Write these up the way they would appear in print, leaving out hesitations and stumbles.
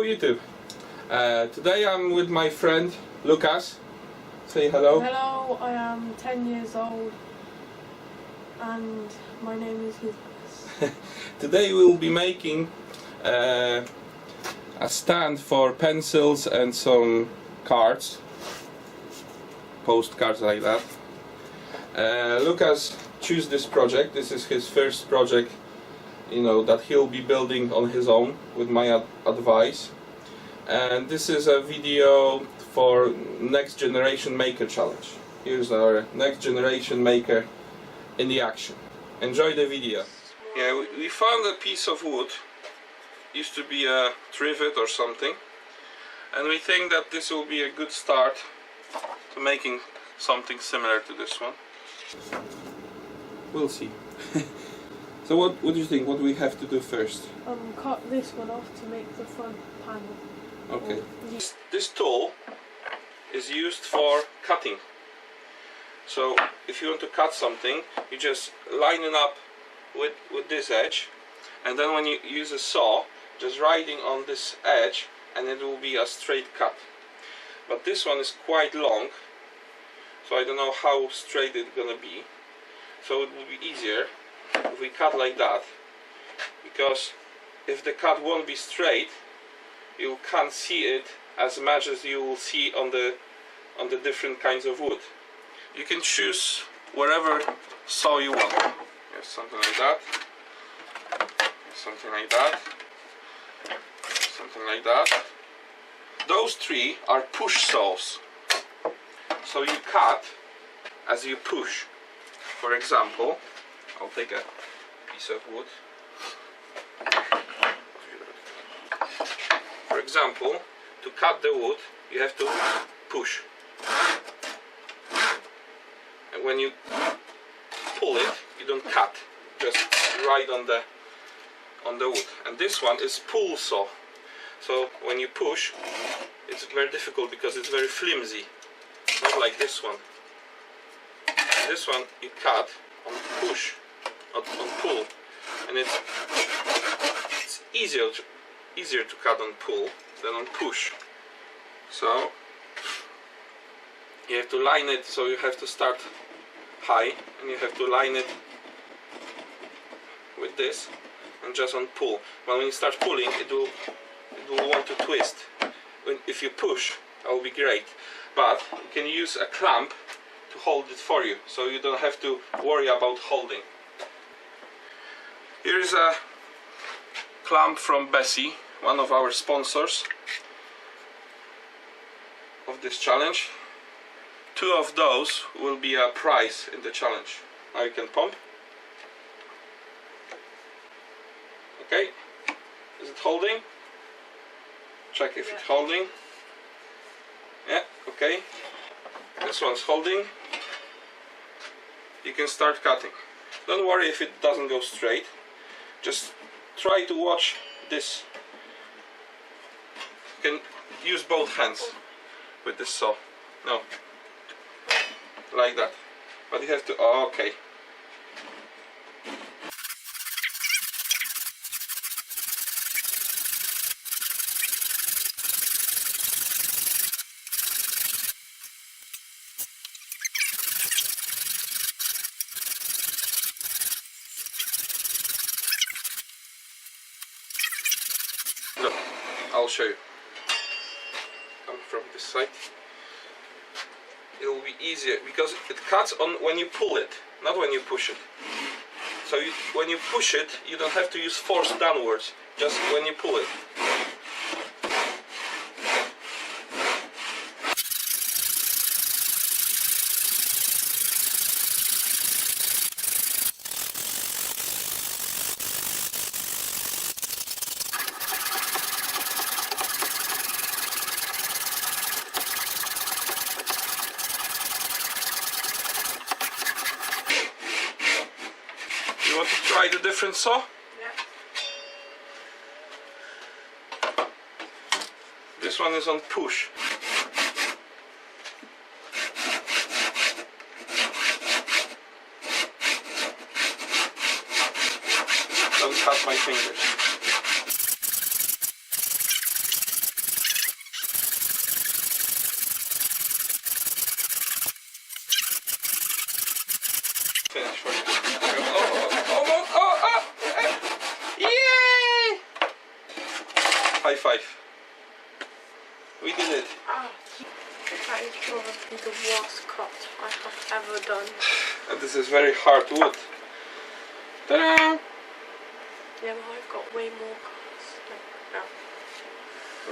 Hello YouTube. Today I'm with my friend Lukas. Say hello. Hello, I am 10 years old and my name is Lukas. Today we will be making a stand for pencils and some cards, postcards like that. Lukas chose this project. This is his first project, you know, that he'll be building on his own with my advice. And this is a video for Next Generation Maker Challenge. Here's our Next Generation Maker in the action. Enjoy the video. Yeah, we found a piece of wood. Used to be a trivet or something, and we think that this will be a good start to making something similar to this one. We'll see. So what do you think? What do we have to do first? Cut this one off to make the front panel. Okay. This tool is used for cutting. So if you want to cut something, you just line it up with this edge, and then when you use a saw, just riding on this edge, and it will be a straight cut. But this one is quite long, so I don't know how straight it's gonna be. So it will be easier if we cut like that, because if the cut won't be straight, you can't see it as much as you will see on the different kinds of wood. You can choose whatever saw you want. Yes, something like that, something like that, something like that. Those three are push saws, so you cut as you push. For example, I'll take a piece of wood. For example, to cut the wood, you have to push. And when you pull it, you don't cut, just right on the wood. And this one is pull saw. So when you push, it's very difficult because it's very flimsy. Not like this one. This one you cut on push, on pull, and it's easier to cut on pull than on push. So you have to line it, so you have to start high, and you have to line it with this, and just on pull. But when you start pulling, it will want to twist. If you push, that will be great. But you can use a clamp to hold it for you, so you don't have to worry about holding. Here is a clamp from Bessie, one of our sponsors of this challenge. 2 of those will be a prize in the challenge. Now you can pump. Okay, is it holding? Check if it's holding. Yeah, okay. This one's holding. You can start cutting. Don't worry if it doesn't go straight. Just try to watch this. You can use both hands with this saw. No, like that. But you have to. Oh, okay. Look, I'll show you. Come from this side. It will be easier because it cuts on when you pull it, not when you push it. So when you push it, you don't have to use force downwards, just when you pull it. You want to try the different saw? Yeah. This one is on push. Don't cut my fingers. Finish for you. Oh, yay! High five. We did it. That is probably the worst cut I have ever done. And this is very hard wood. Ta-da! Yeah, but I've got way more cuts. Like,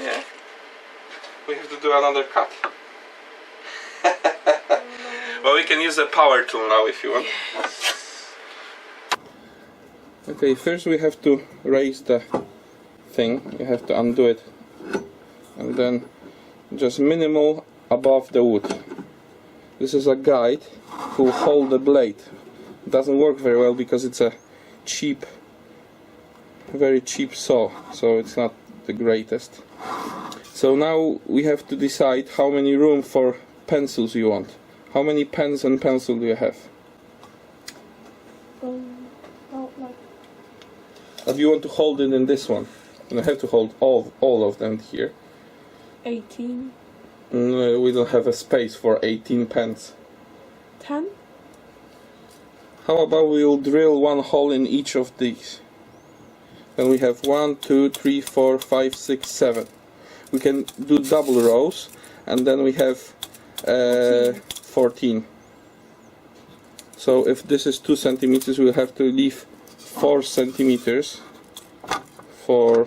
Yeah. We have to do another cut. Well, we can use the power tool now if you want. yes. Okay, first we have to raise the thing. You have to undo it. And then just minimal above the wood. This is a guide who will hold the blade. It doesn't work very well because it's a cheap, very cheap saw, so it's not the greatest. So now we have to decide how many room for pencils you want. How many pens and pencil do you have? About like... Or do you want to hold it in this one? And I have to hold all of them here. 18. No, we don't have a space for 18 pens. 10? How about we'll drill one hole in each of these? Then we have 1, 2, 3, 4, 5, 6, 7. We can do double rows, and then we have 14. So if this is 2 centimeters, we'll have to leave 4 centimeters for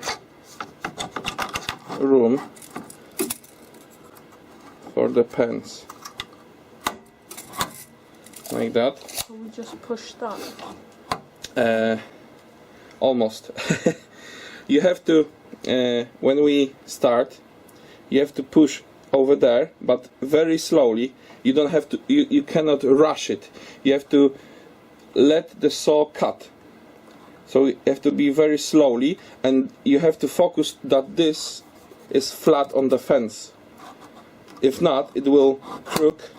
room for the pens. Like that. So we just push that? Almost. You have to, when we start, you have to push over there, but very slowly. You don't have to, you cannot rush it. You have to let the saw cut. So you have to be very slowly, and you have to focus that this is flat on the fence. If not, it will crook,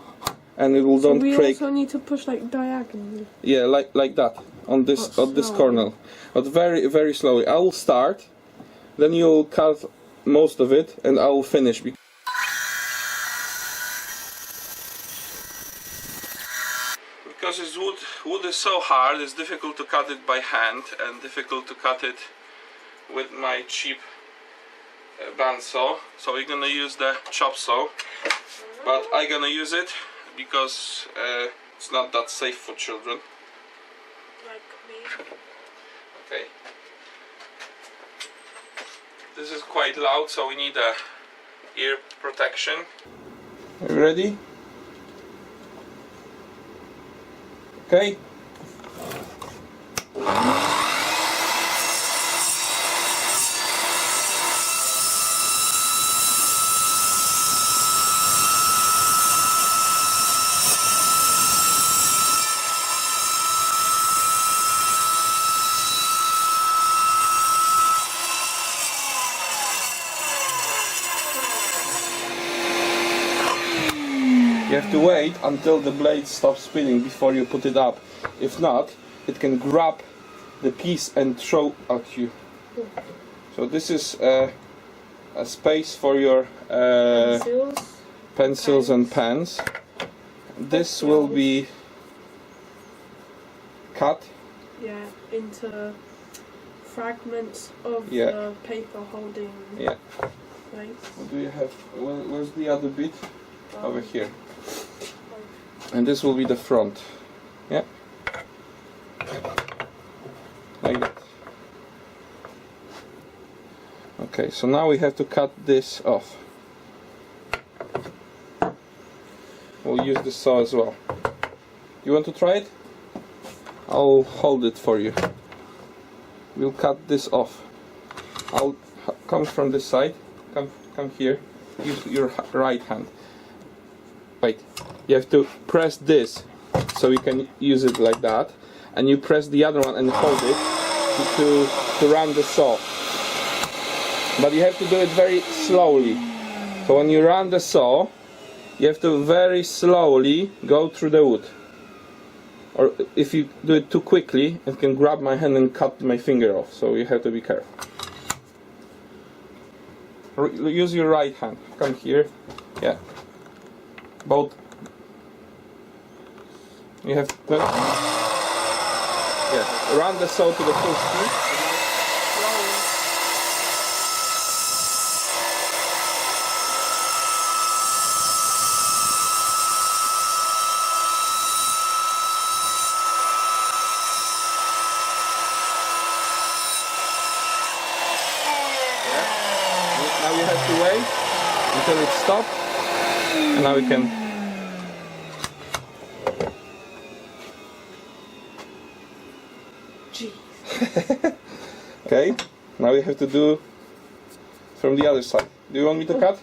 and it will So don't we break. also need to push like diagonally? Yeah, like that on this corner, but very slowly. I will start, then you'll cut most of it, and I will finish. Because it's wood is so hard, it's difficult to cut it by hand and difficult to cut it with my cheap bandsaw. So we're gonna use the chop saw, but I'm gonna use it because it's not that safe for children. Like me. Okay. This is quite loud, so we need a ear protection. Are you ready? Okay. You have to wait until the blade stops spinning before you put it up. If not, it can grab the piece and throw at you. So this is a space for your pencils and pens. This will be cut. Yeah, into fragments of Yeah. the paper holding Yeah. place. What do you have? Where's the other bit? Over here. And this will be the front. Yeah. Like that. Okay, so now we have to cut this off. We'll use the saw as well. You want to try it? I'll hold it for you. We'll cut this off. I'll come from this side. Come here. Use your right hand. Wait. You have to press this so you can use it like that, and you press the other one and hold it to run the saw. But you have to do it very slowly. So when you run the saw, you have to very slowly go through the wood. Or if you do it too quickly, it can grab my hand and cut my finger off. So you have to be careful. Use your right hand. Come here. Yeah. Both. You have to. Yeah. Run the saw to the full speed. Now you have to wait until it stops, and now we can. Jeez. Okay, now we have to do from the other side. Do you want me to cut?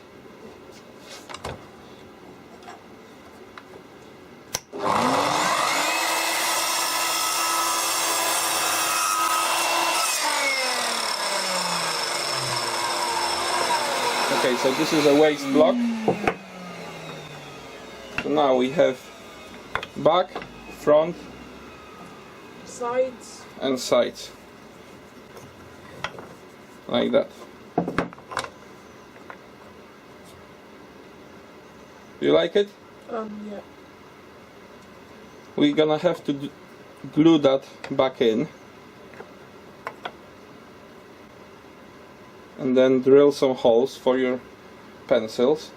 Okay, so this is a waste block. So now we have back, front, Sides. and sides. Like that. Do you like it? Yeah. We're gonna have to glue that back in. And then drill some holes for your pencils.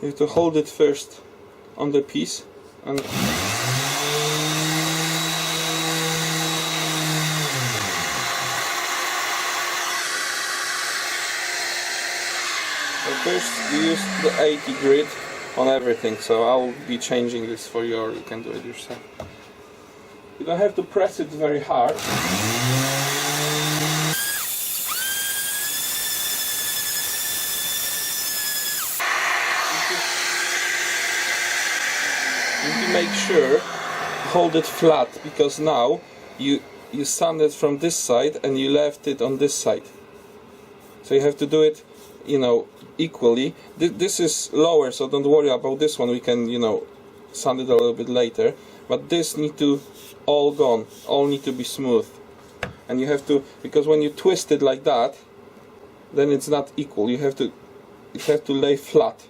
You have to hold it first on the piece and first you use the 80 grit on everything, so I'll be changing this for you, or you can do it yourself. You don't have to press it very hard. You need to make sure hold it flat, because now you sanded from this side and you left it on this side. So you have to do it, you know, equally. This is lower, so don't worry about this one. We can, you know, sand it a little bit later. But this need to all gone, all need to be smooth. And you have to, because when you twist it like that, then it's not equal. You have to lay flat.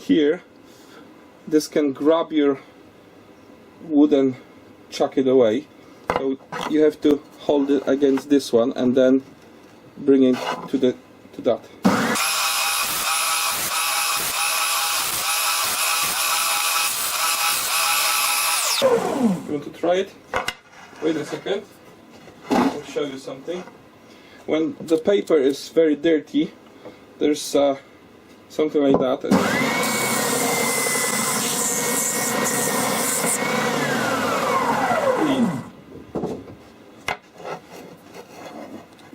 Here, this can grab your wood and chuck it away. So you have to hold it against this one and then bring it to that. You want to try it? Wait a second. I'll show you something. When the paper is very dirty, there's something like that.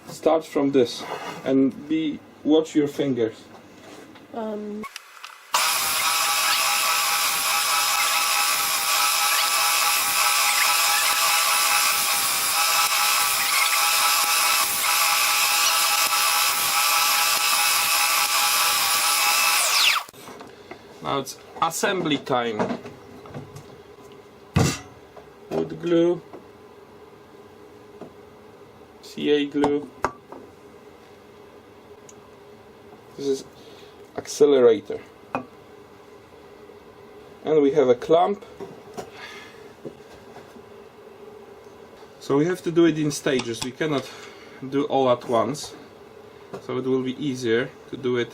Start from this and watch your fingers. Now it's assembly time. Wood glue, CA glue. This is accelerator. And we have a clamp. So we have to do it in stages. We cannot do all at once. So it will be easier to do it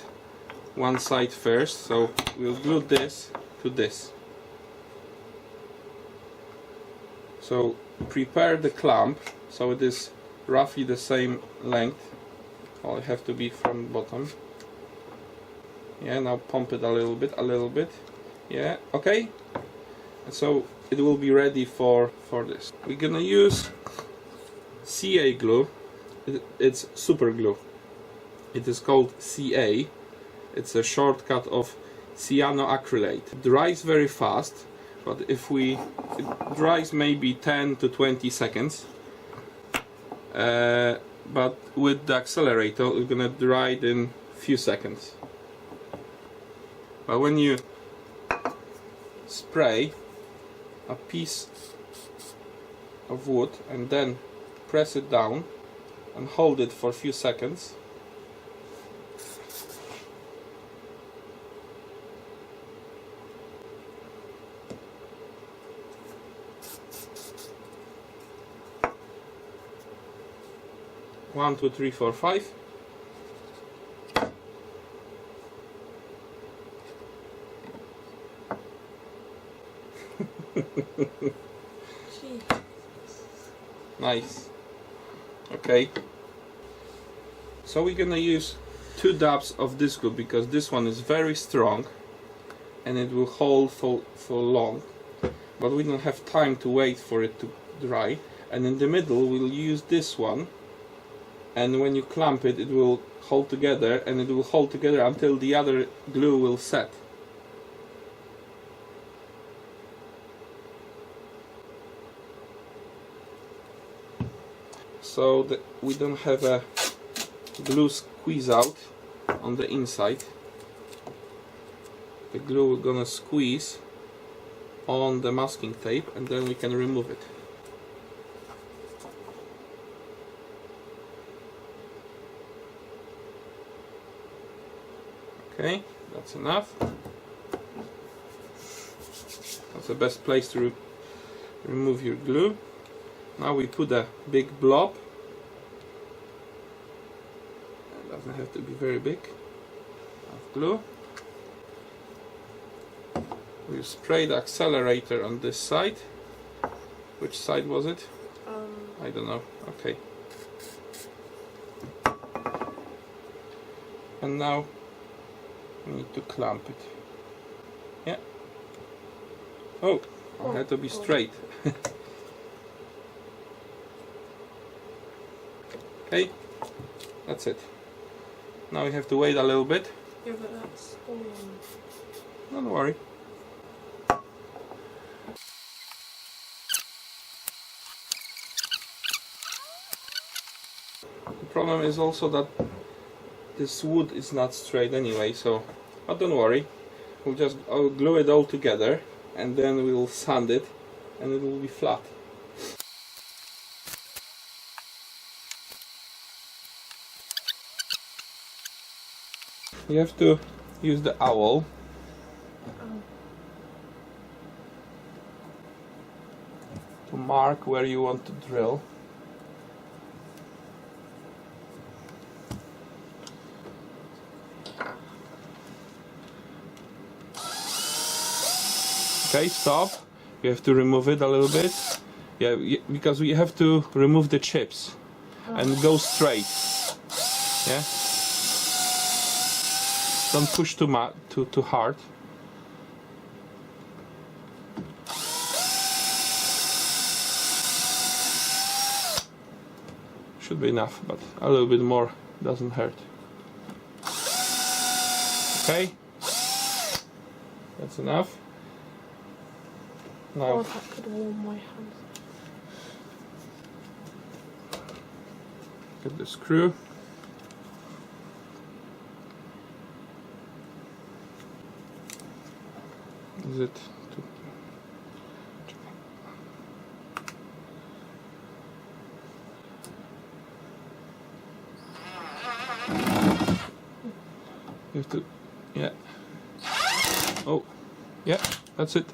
one side first. So we'll glue this to this. So prepare the clamp so it is roughly the same length. All it have to be from the bottom. Yeah, now pump it a little bit. Yeah, okay. And so it will be ready for this. We're gonna use CA glue. It's super glue. It is called CA. It's a shortcut of cyanoacrylate. It dries very fast, but it dries maybe 10 to 20 seconds. But with the accelerator, it's gonna dry it in few seconds. But when you spray a piece of wood and then press it down and hold it for a few seconds, one, two, three, four, five. Nice. Okay. So we're gonna use 2 dabs of this glue because this one is very strong and it will hold for long. But we don't have time to wait for it to dry. And in the middle we'll use this one. And when you clamp it, it will hold together, and it will hold together until the other glue will set. So that we don't have a glue squeeze out on the inside. The glue we're gonna squeeze on the masking tape, and then we can remove it. Okay, that's enough. That's the best place to remove your glue. Now we put a big blob. It doesn't have to be very big. Of glue. We spray the accelerator on this side. Which side was it? I don't know. Okay. And now we need to clamp it. Yeah. Oh, it had to be straight. Okay, that's it. Now we have to wait a little bit. Yeah, but that's Don't worry. The problem is also that this wood is not straight anyway, so, but don't worry, we'll just glue it all together and then we'll sand it and it will be flat. You have to use the owl to mark where you want to drill. Okay, stop. You have to remove it a little bit. Yeah, because we have to remove the chips and go straight. Yeah. Don't push too hard. Should be enough, but a little bit more doesn't hurt. Okay, that's enough. Now, that could warm my hands. get the screw. Is it too... You have to, yeah. Oh, yeah, that's it.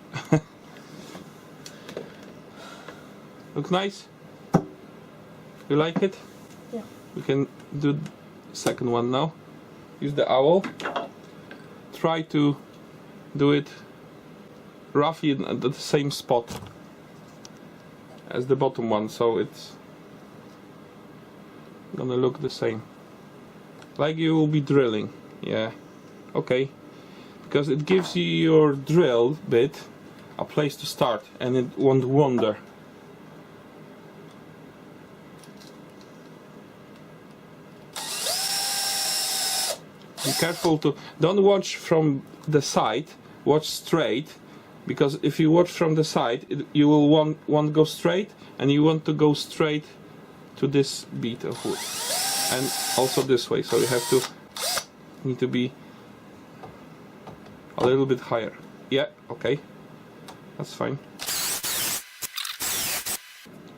Look nice? You like it? Yeah. We can do the second one now. Use the owl. Try to do it roughly at the same spot as the bottom one, so it's gonna look the same. Like you will be drilling. Yeah. Okay. Because it gives you your drill bit a place to start and it won't wander. Be careful to don't watch from the side. Watch straight, because if you watch from the side, you will want go straight, and you want to go straight to this bead of wood, and also this way. So you need to be a little bit higher. Yeah, okay, that's fine.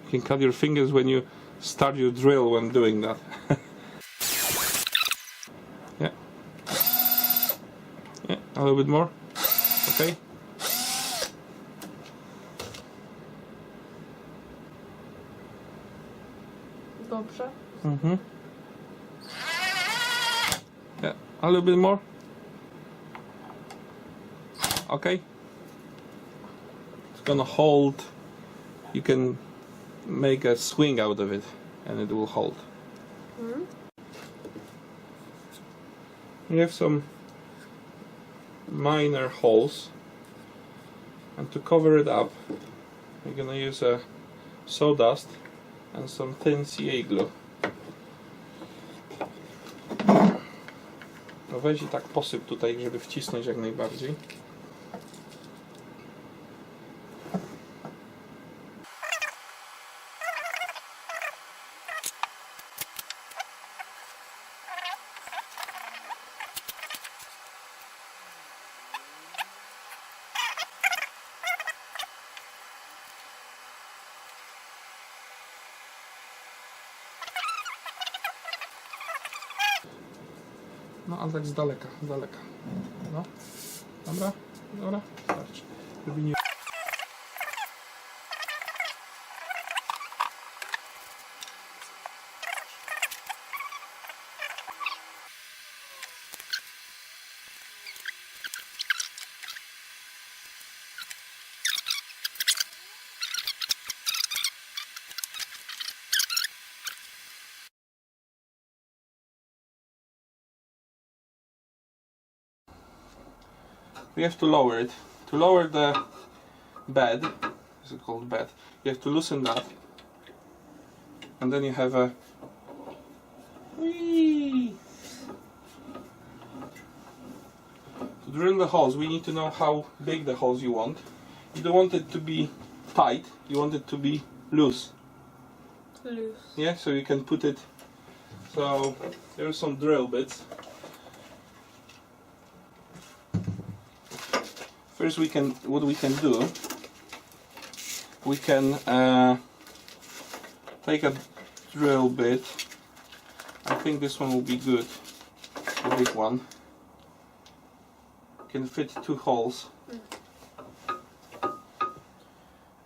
You can cut your fingers when you start your drill when doing that. Yeah. Yeah, a little bit more. Okay. Dobrze. Yeah, a little bit more. Okay. It's gonna hold. You can make a swing out of it, and it will hold. You have some minor holes, and to cover it up, we're gonna use a sawdust and some thin CA glue. No weź i tak posyp tutaj, żeby wcisnąć jak najbardziej. No, ale tak z daleka, No, dobra, starczy. Żeby nie... We have to lower it. To lower the bed, is it called bed? You have to loosen that, and then you have a. Whee! To drill the holes, we need to know how big the holes you want. You don't want it to be tight. You want it to be loose. Loose. Yeah, so you can put it. So there are some drill bits. First, what we can do, we can take a drill bit. I think this one will be good, the big one. Can fit 2 holes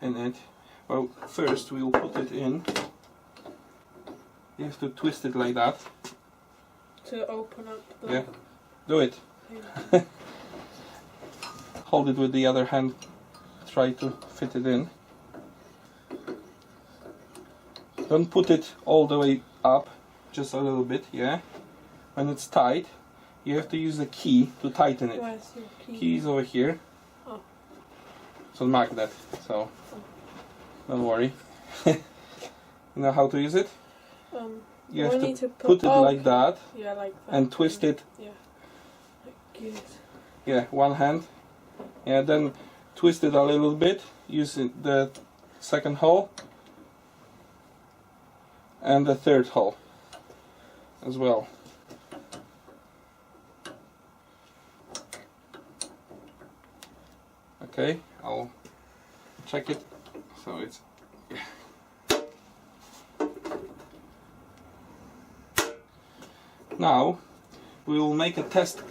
in it. Well, first we will put it in. You have to twist it like that. To open up the... Yeah, do it. Yeah. Hold it with the other hand, try to fit it in. Don't put it all the way up, just a little bit, yeah. When it's tight, you have to use the key to tighten it. Where's your key? Key is over here. Oh. So mark that, so don't worry. You know how to use it? You have to put it like that, yeah, like that, and twist it. Yeah. Like this. Yeah, one hand. Yeah, then twist it a little bit using the second hole and the third hole as well. Okay, I'll check it. So it's now we will make a test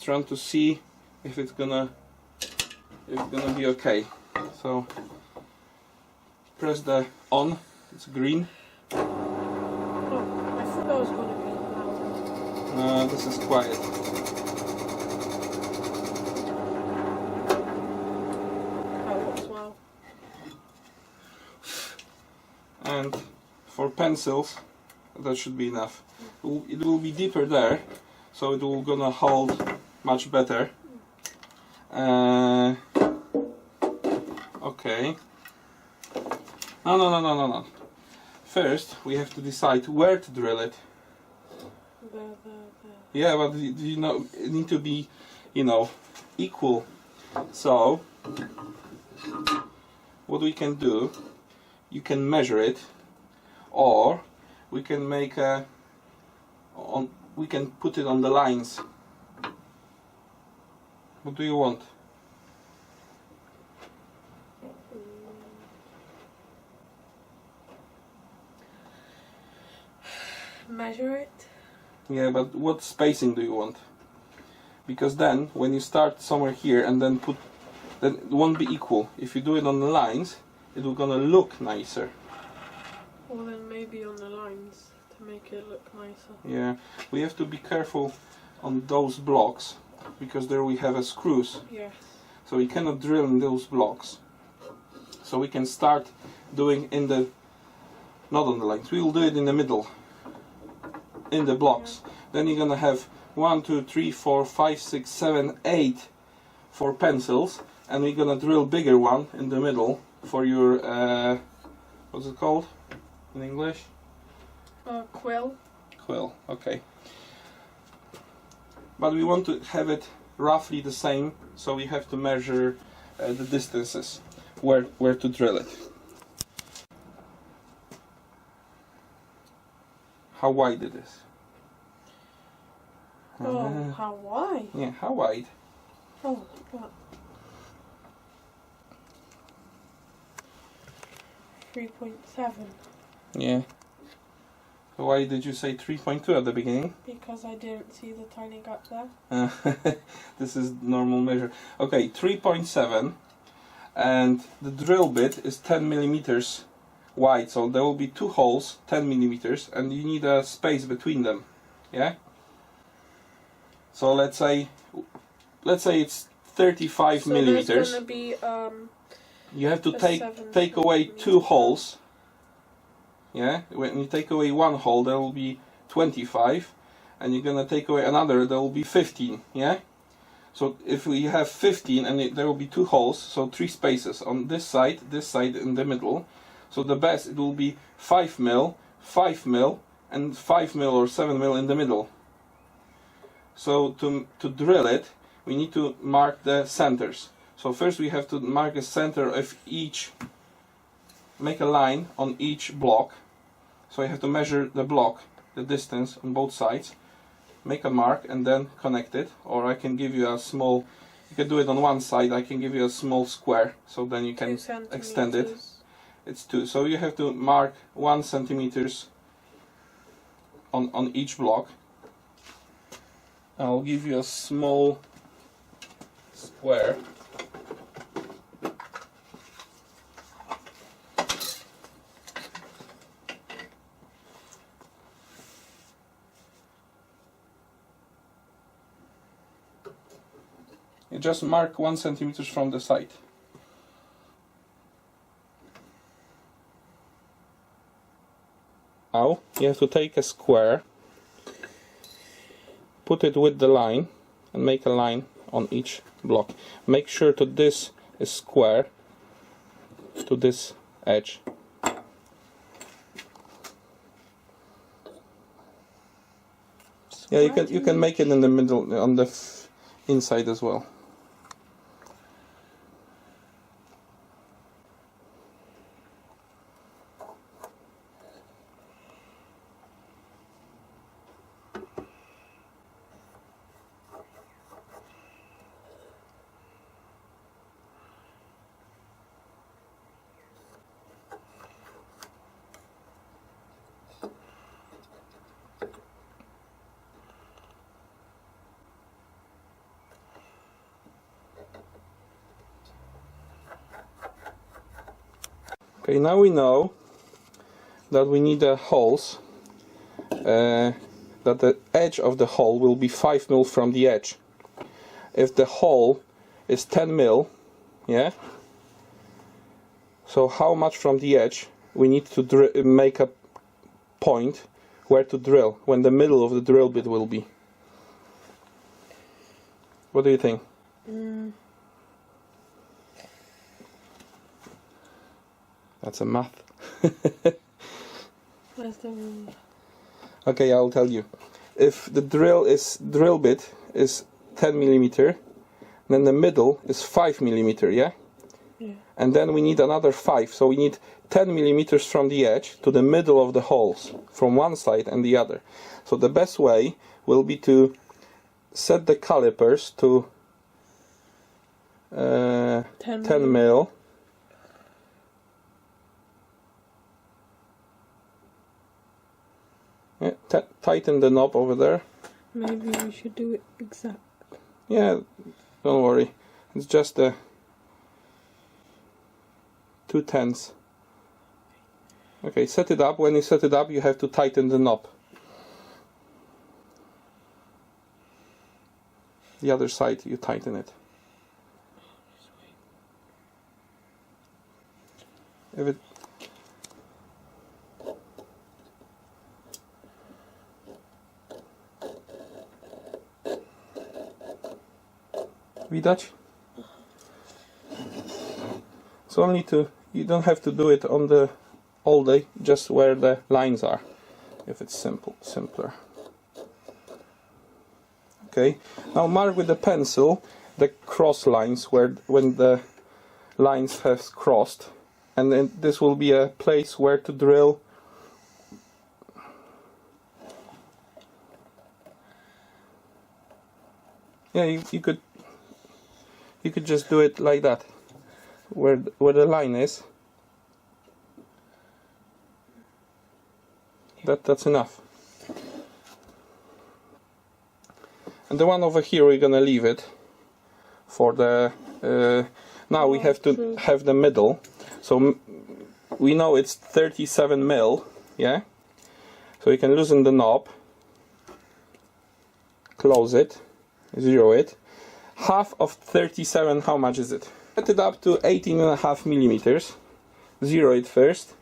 run to see if it's gonna be okay. So press the on, it's green. Oh, I thought that was gonna be loud. This is quiet. Oh, as well. And for pencils, that should be enough. It will be deeper there, so it will gonna hold much better. Okay. No. first we have to decide where to drill it. There. Yeah, but you know, it need to be, you know, equal. So what we can do, you can measure it, or we can make we can put it on the lines. What do you want? Measure it. Yeah, but what spacing do you want? Because then, when you start somewhere here and then then it won't be equal. If you do it on the lines, it will gonna look nicer. Well, then maybe on the lines to make it look nicer. Yeah, we have to be careful on those blocks, because there we have screws. Yes. So we cannot drill in those blocks. So we can start doing not on the lines, we will do it in the middle, in the blocks. Yeah. Then you're gonna have 1, 2, 3, 4, 5, 6, 7, 8 for pencils, and we're gonna drill bigger one in the middle for your what's it called in English? Quill. Quill, okay. But we want to have it roughly the same, so we have to measure the distances where to drill it. How wide it is. Oh, how wide? Yeah, how wide? Oh, what? 3.7. Yeah. Why did you say 3.2 at the beginning? Because I didn't see the tiny gap there. This is normal measure. Okay, 3.7, and the drill bit is 10 millimeters wide, so there will be 2 holes, 10 millimeters, and you need a space between them. Yeah. So let's say it's 35 so millimeters. There's gonna be you have to take away 2 holes. Yeah, when you take away 1 hole, there will be 25, and you're gonna take away another, there will be 15. Yeah. So if we have 15, and there will be 2 holes, so 3 spaces on this side, in the middle. So the best, it will be 5 mil, 5 mil, and 5 mil or 7 mil in the middle. So to drill it, we need to mark the centers. So first we have to mark a center of each, make a line on each block. So I have to measure the block, the distance on both sides, make a mark, and then connect it. Or I can give you a small, you can do it on one side, I can give you a small square, so then you can extend it. It's 2. So you have to mark 1 centimeters on each block. I'll give you a small square. You just mark 1 centimeter from the side. Now you have to take a square, put it with the line, and make a line on each block. Make sure that this is square to this edge. Yeah, you can make it in the middle, on the inside as well. Okay, now we know that we need the holes, that the edge of the hole will be 5 mil from the edge. If the hole is 10 mil, yeah, so how much from the edge we need to make a point where to drill, when the middle of the drill bit will be? What do you think? That's a math. Where's the rule? Okay, I'll tell you. If the drill bit is 10 millimeter, then the middle is 5 millimeter, yeah? Yeah. And then we need another 5, so we need 10 millimeters from the edge to the middle of the holes, from one side and the other. So the best way will be to set the calipers to 10 mil. Yeah, tighten the knob over there. Maybe we should do it exact. Yeah, don't worry. It's just a 2/10. Okay, set it up. When you set it up, you have to tighten the knob. The other side, you tighten it. If it widać? So only to, you don't have to do it on the all day, just where the lines are, if it's simpler. Okay, now mark with the pencil the cross lines when the lines have crossed, and then this will be a place where to drill. Yeah, you could just do it like that, where the line is. That's enough. And the one over here, we're gonna leave it for the. Now we have to have the middle, so we know it's 37 mil, yeah. So you can loosen the knob, close it, zero it. Half of 37, how much is it? Set it up to 18.5 millimeters. Zero it first.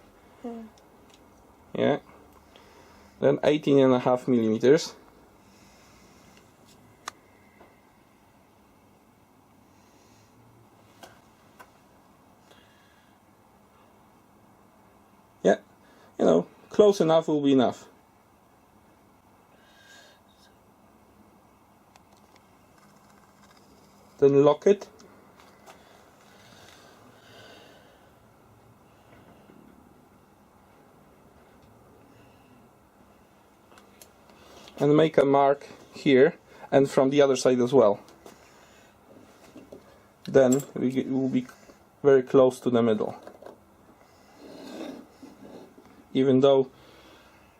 Yeah. Then 18.5 millimeters. Yeah, you know, close enough will be enough. Then lock it. And make a mark here and from the other side as well. Then we will be very close to the middle. Even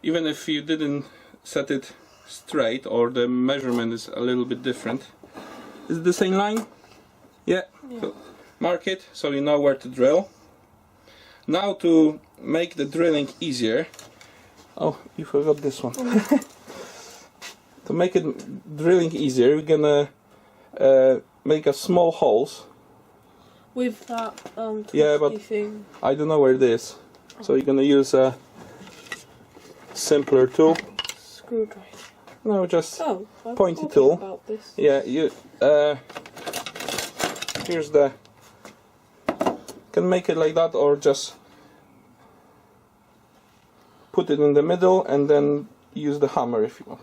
if you didn't set it straight or the measurement is a little bit different. Is it the same line? Yeah. So mark it so you know where to drill. Now to make the drilling easier. Oh, you forgot this one. To make it drilling easier, we're gonna make a small holes. With that twisty thing. I don't know where it is. So you're gonna use a simpler tool. Screwdriver. No, just I've pointy tool. About this. Yeah, you. Here's the. Can make it like that, or just put it in the middle and then use the hammer if you want.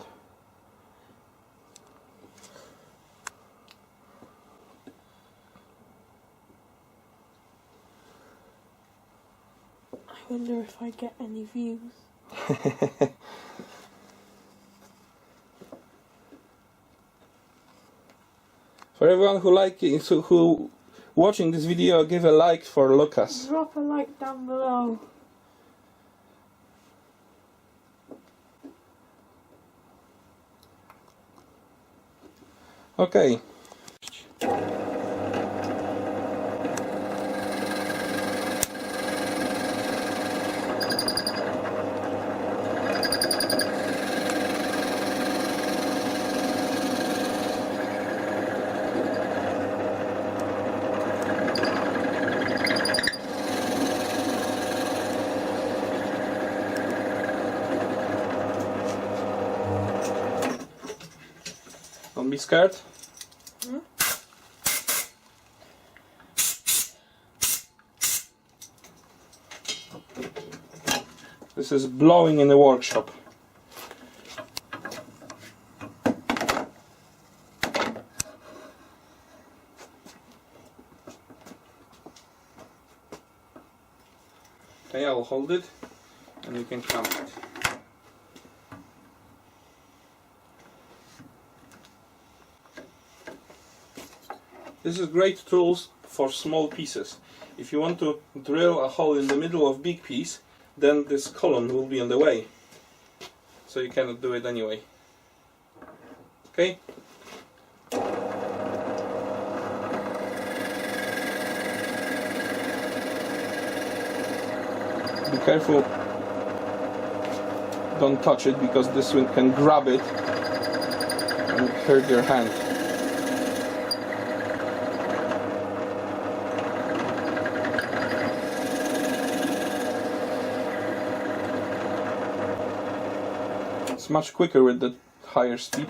I wonder if I get any views. For everyone who watching this video, give a like for Lukas. Drop a like down below. Okay. Don't be scared. This is blowing in the workshop. Okay, I'll hold it and you can count it. This is great tools for small pieces. If you want to drill a hole in the middle of big piece, then this column will be on the way. So you cannot do it anyway. Okay? Be careful, don't touch it because this one can grab it and hurt your hand. It's much quicker with the higher speed.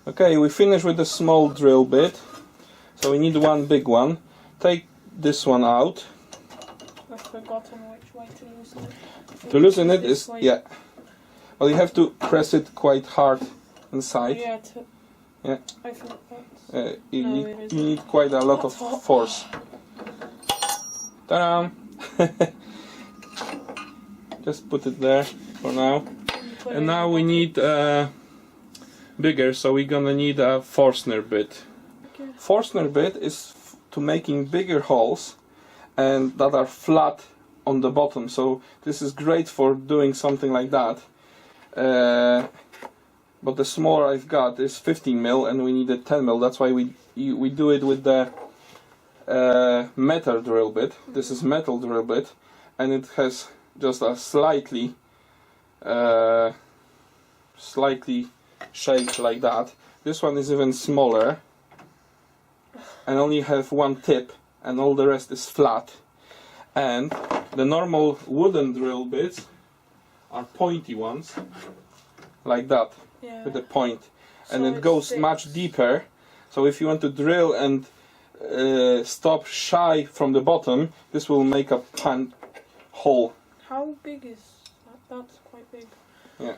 Okay, we finished with the small drill bit, so we need one big one. Take this one out. I've forgotten which way to loosen it. To loosen it is, yeah. Well, you have to press it quite hard inside. Yeah, yeah. I think that's... You need quite a lot of force. Ta-da! Just put it there for now. And now we need bigger, so we're gonna need a Forstner bit. Okay. Forstner bit is to making bigger holes and that are flat on the bottom, so this is great for doing something like that. But the smaller I've got is 15mm and we need a 10mm. That's why we do it with the metal drill bit. This is metal drill bit and it has just a slightly shaped like that. This one is even smaller and only have one tip and all the rest is flat. And the normal wooden drill bits are pointy ones like that, yeah, with a point, and so it goes sticks much deeper. So if you want to drill and stop shy from the bottom, this will make a pan hole. How big is that? That's quite big. Yeah.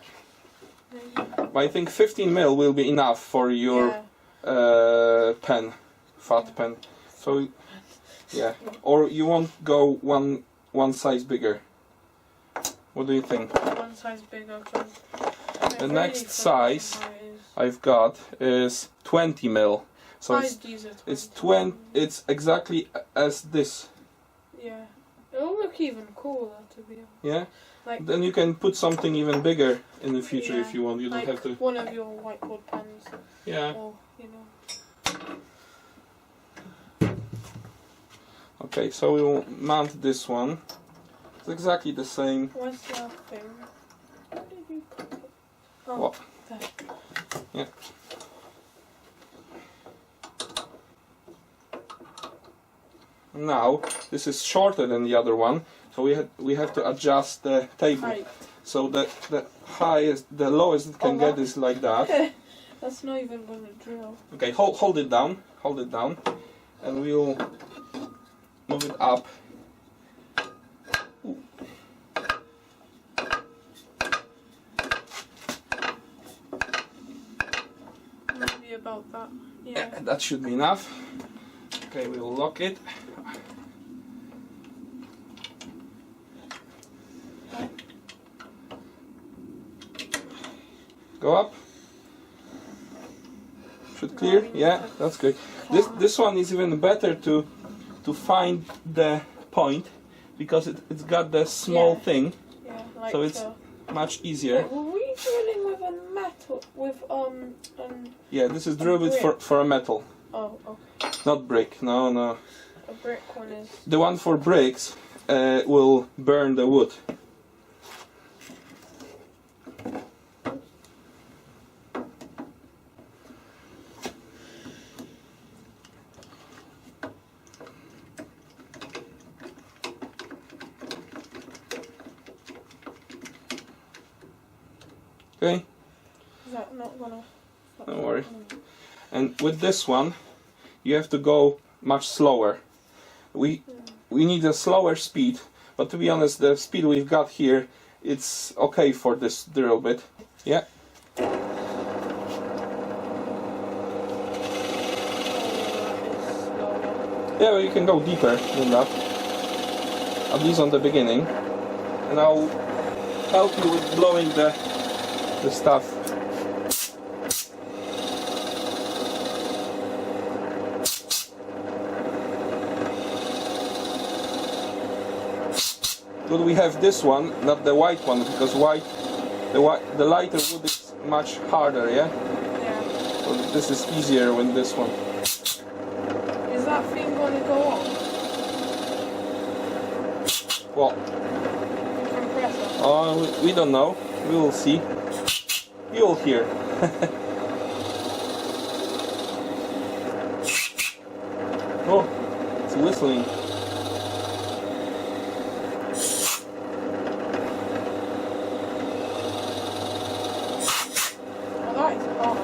Maybe. But I think 15mm will be enough for your pen, fat pen. So yeah, or you won't go one size bigger. What do you think? One size bigger. The next size I've got is 20mm. So it's exactly as this. Yeah, it'll look even cooler to be honest. Yeah. Like, then you can put something even bigger in the future yeah, if you want. You don't like have to. One of your whiteboard pens. Yeah. Or, you know. Okay, so we will mount this one. It's exactly the same. Where's the thing? Where did you put it? Oh, What? there. Yeah. Now this is shorter than the other one, so we have to adjust the table. Height. So the highest, the lowest it can get is like that. That's not even gonna drill. Okay, hold it down, and we'll move it up. Ooh. Maybe about that. Yeah, that should be enough. Okay, we'll lock it. Go up. Should clear. Yeah, that's good. This one is even better to find the point because it's got the small thing, Yeah, like so it's much easier. Were we drilling with a metal Yeah, this is drill bit for a metal. Oh, okay. Not brick. No. A brick one is. The one for bricks will burn the wood. Okay. Is that not gonna? Don't worry. And with this one, you have to go much slower. We need a slower speed but to be honest, the speed we've got here, it's okay for this drill bit. Yeah. Yeah, well, you can go deeper than that, at least on the beginning, and I'll help you with blowing the stuff. But we have this one, not the white one, because the lighter wood is much harder, yeah? Yeah. So this is easier with this one. Is that thing going to go on? Well, Compressor? we don't know. We will see. You'll hear. Oh, it's whistling. Oh, that is hard.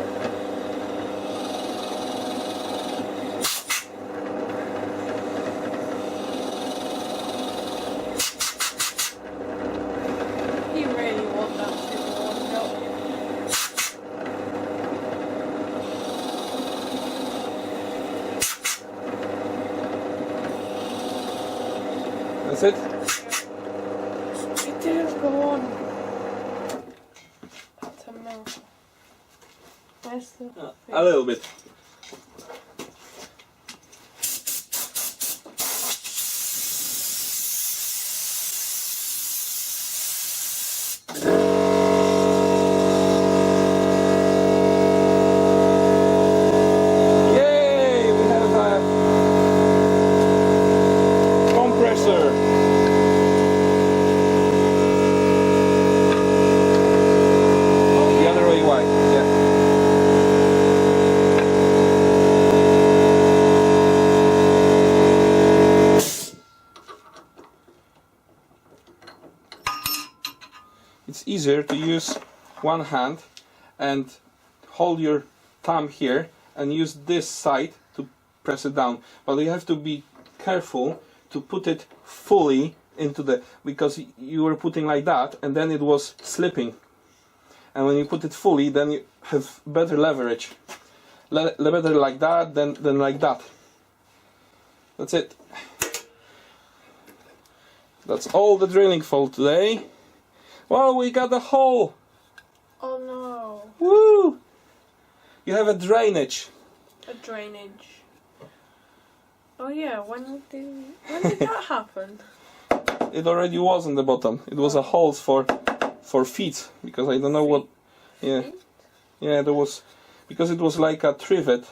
You really want that super one, don't you? That's it? It didn't go on. That's a miracle. Where's the A little bit. Yay! We have a compressor. The other way, why? Yeah. It's easier to use one hand and hold your thumb here and use this side to press it down, but you have to be careful to put it fully into the, because you were putting like that and then it was slipping, and when you put it fully then you have better leverage. Better like that than like that. That's it. That's all the drilling for today. Well, we got a hole. Oh no. Woo! You have a drainage. A drainage. Oh yeah, when did that happen? It already was on the bottom. It was a hole for feet, because I don't know what. Yeah, yeah, there was, because it was like a trivet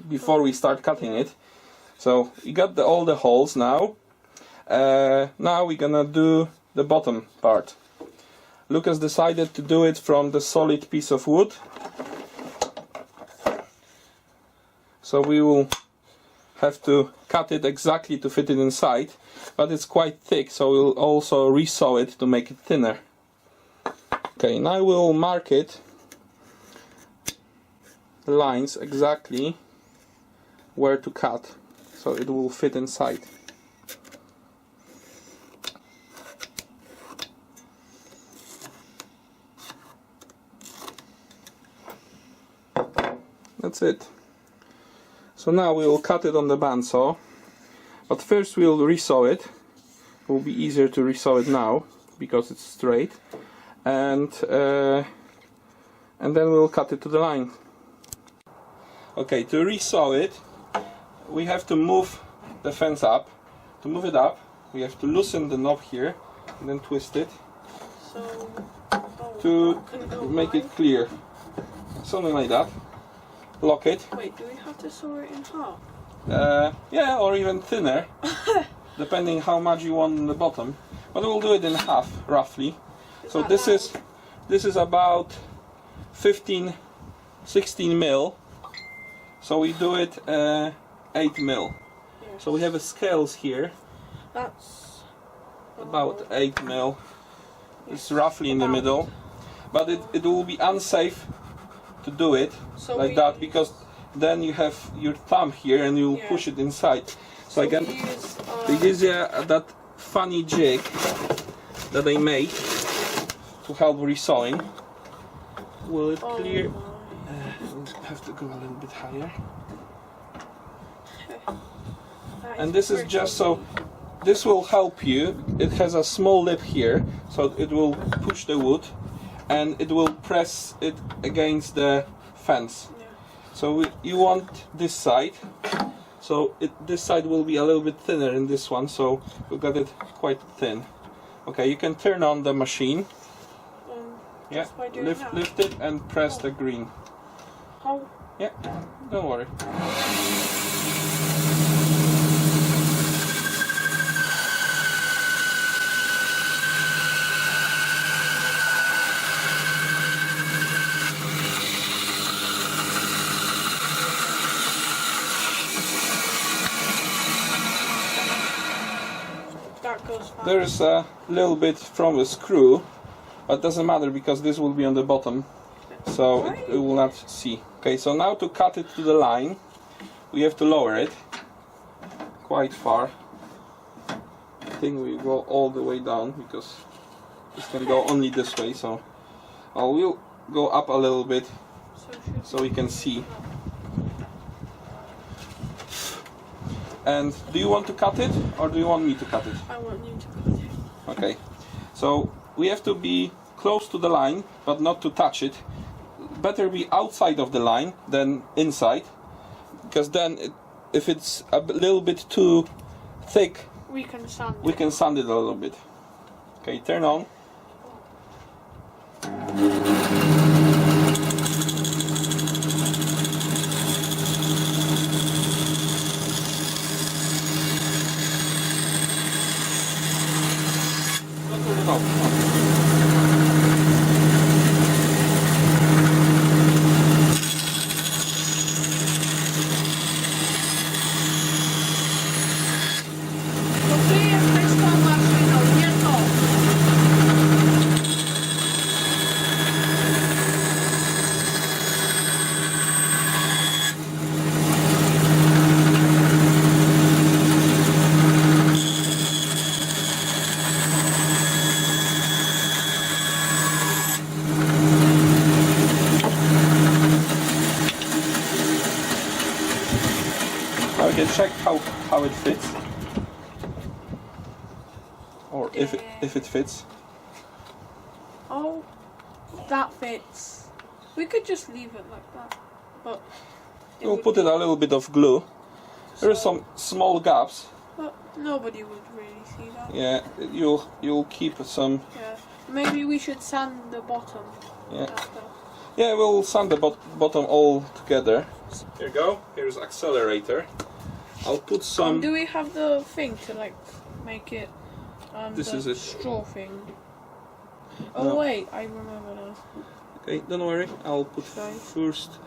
before we start cutting it. So we got all the holes now. Now we're gonna do the bottom part. Lukas decided to do it from the solid piece of wood. So we will have to cut it exactly to fit it inside, but it's quite thick, so we'll also resaw it to make it thinner. Okay, now we'll mark it, the lines exactly where to cut, so it will fit inside. That's it. So now we will cut it on the bandsaw, but first we'll resaw it. It will be easier to resaw it now because it's straight, and then we'll cut it to the line. Okay, to resaw it, we have to move the fence up. To move it up, we have to loosen the knob here and then twist it to make it clear. Something like that. Lock it. Wait, do we have to saw it in half? Yeah, or even thinner, depending how much you want on the bottom. But we'll do it in half, roughly. So this is about 15, 16 mil. So we do it 8 mil. Yes. So we have a scales here, That's about 8 mil. It's roughly in the middle, but it will be unsafe to do it So like we that, use- because then you have your thumb here and you'll Yeah. push it inside. So again, we use, the idea that funny jig that I made to help resawing. Will it clear? We'll have to go a little bit higher. And this is just so, this will help you. It has a small lip here, so it will push the wood and it will press it against the fence. Yeah. So you want this side, so this side will be a little bit thinner in this one, so we got it quite thin. Okay, you can turn on the machine. Yeah, lift it and press the green. How? Yeah, don't worry. That goes fast. There's a little bit from the screw, but doesn't matter because this will be on the bottom, so it will not see. Okay, so now to cut it to the line, we have to lower it quite far. I think we go all the way down because this can go only this way, so we'll go up a little bit so we can see. And do you want to cut it or do you want me to cut it? I want you to cut it. Okay, so we have to be close to the line but not to touch it. Better be outside of the line than inside, because then if it's a little bit too thick, we can sand it a little bit. Okay, turn on. Okay, check how it fits, or if it fits. Oh, that fits. We could just leave it like that, but We'll put it a little bit of glue. There are some small gaps. But nobody would really see that. Yeah, you'll keep some. Yeah, maybe we should sand the bottom. Yeah. After. Yeah, we'll sand the bottom all together. Here you go. Here's accelerator. I'll put some. Do we have the thing to like make it? This the is it. straw thing. Oh No. wait, I remember now. Okay, don't worry. I'll put Okay. first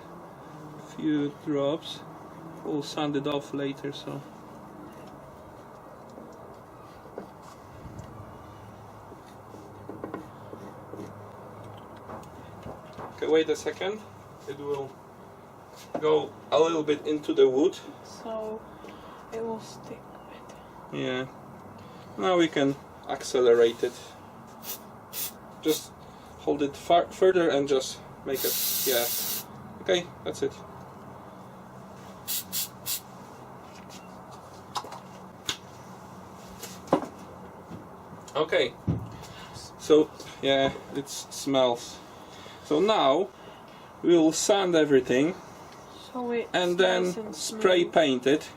few drops. We'll sand it off later. So. Okay, wait a second. It will go a little bit into the wood. So it will stick better. Yeah. Now we can accelerate it. Just hold it further and just make it. Yeah. Okay, that's it. Okay. So yeah, it smells. So now we'll sand everything So it's and then nice and spray smooth. paint it.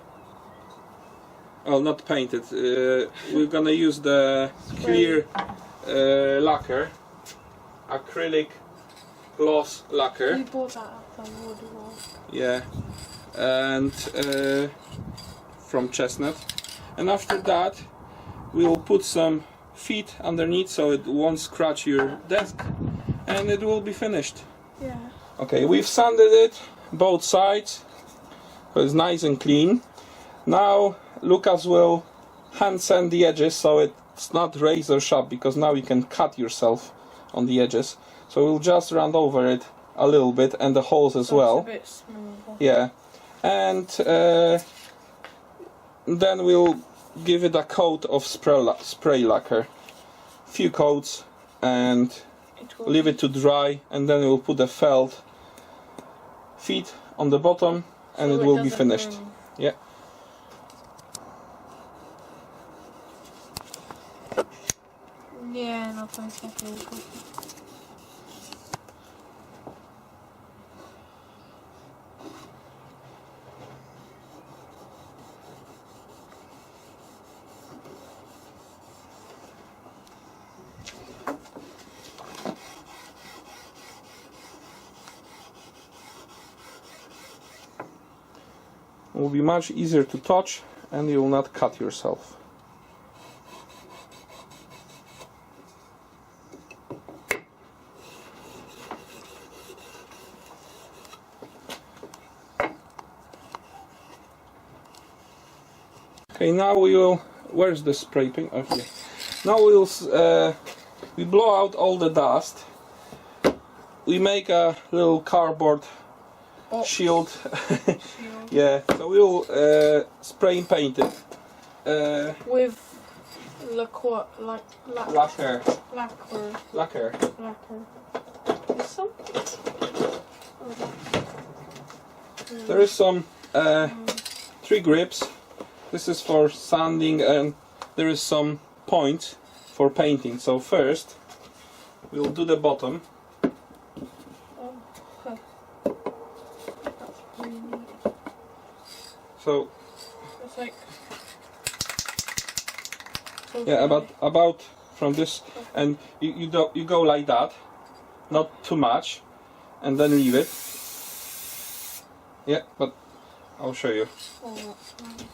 Well, not paint it. We're gonna use the clear lacquer, acrylic gloss lacquer. We bought that at the woodwork. Yeah, and from Chestnut. And after that, we'll put some feet underneath so it won't scratch your desk, and it will be finished. Yeah. Okay, we've sanded it both sides, so it's nice and clean. Now Lukas will hand sand the edges so it's not razor sharp, because now you can cut yourself on the edges. So we'll just round over it a little bit, and the holes as well. It's a bit smoother. Yeah, and then we'll give it a coat of spray lacquer, few coats, and leave it to dry, and then we'll put the felt feet on the bottom, and So it will be doesn't finished. ruin. Yeah. Nie, no to jest takie It will be much easier to touch, and you will not cut yourself. Okay, now we will. Where's the spray paint? Okay. Now we blow out all the dust. We make a little cardboard shield. Yeah. So we will spray and paint it. with lacquer. Lacquer. Lacquer. Lacquer. Is some? There is some 3 grips. This is for sanding, and there is some points for painting. So first, we'll do the bottom. Oh, okay. That's really neat. So It's like. yeah, about from this, and you go like that, not too much, and then leave it. Yeah, but I'll show you Oh, that's nice.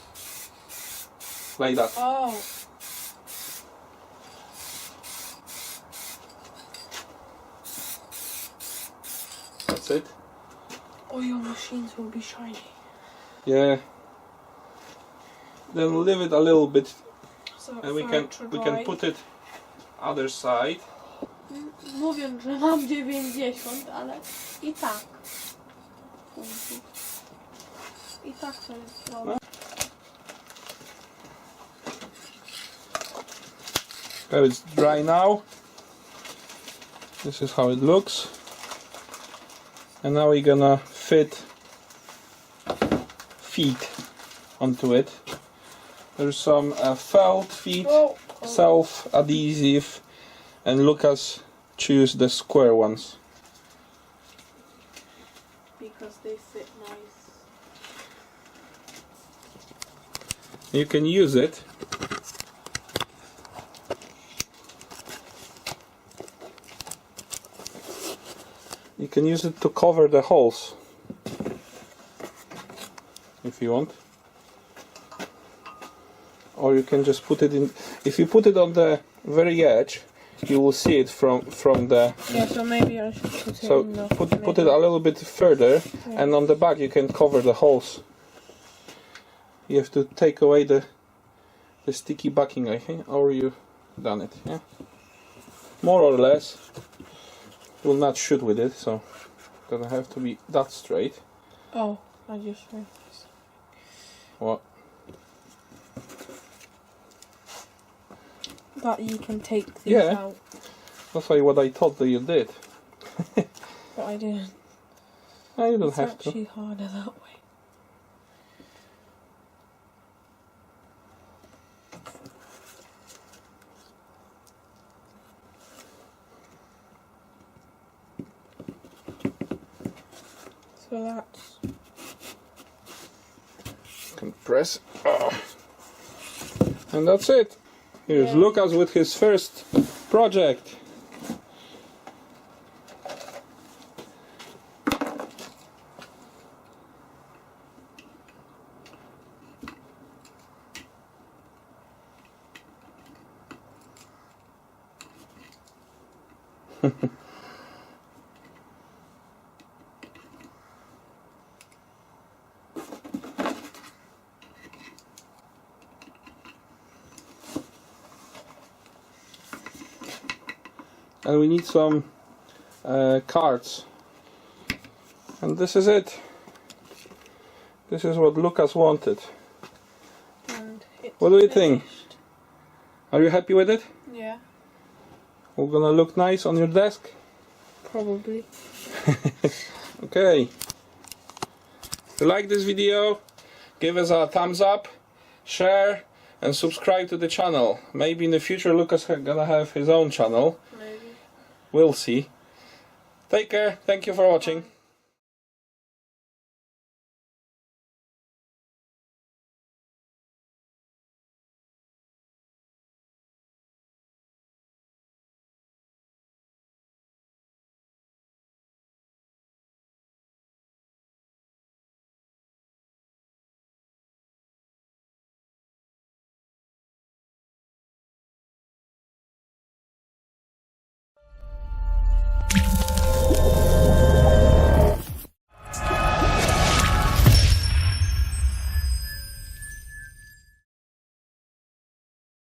like that. Oh. That's it. Oh, your machines will be shiny. Yeah. Then leave it a little bit, So and we for can it to we dry. can put it other side. Mówię, że mam 90, ale i tak. I tak to jest dobre. Okay, it's dry now. This is how it looks. And now we're gonna fit feet onto it. There's some felt feet, Oh, self-adhesive, and Lukas choose the square ones. because they fit nice. You can use it to cover the holes if you want, or you can just put it in. If you put it on the very edge, you will see it from the. Yeah, so maybe I should put it So in the put it a little bit further, Yeah. and on the back you can cover the holes. You have to take away the sticky backing, I think, or you done it. Yeah, more or less. You will not shoot with it, so it doesn't have to be that straight. Oh, I just realized. What? That you can take these Yeah. out, That's what I thought that you did. but I didn't. No, you don't It's have to. actually harder that way. So that's You can press. And that's it. Here's Yeah. Lukas with his first project. And we need some cards, and this is it. This is what Lukas wanted. and it's What do you think? Are you happy with it? Yeah. We're gonna look nice on your desk? Probably. Okay. If you like this video, give us a thumbs up, share, and subscribe to the channel. Maybe in the future Lukas is gonna have his own channel. Maybe. We'll see. Take care. Thank you for watching.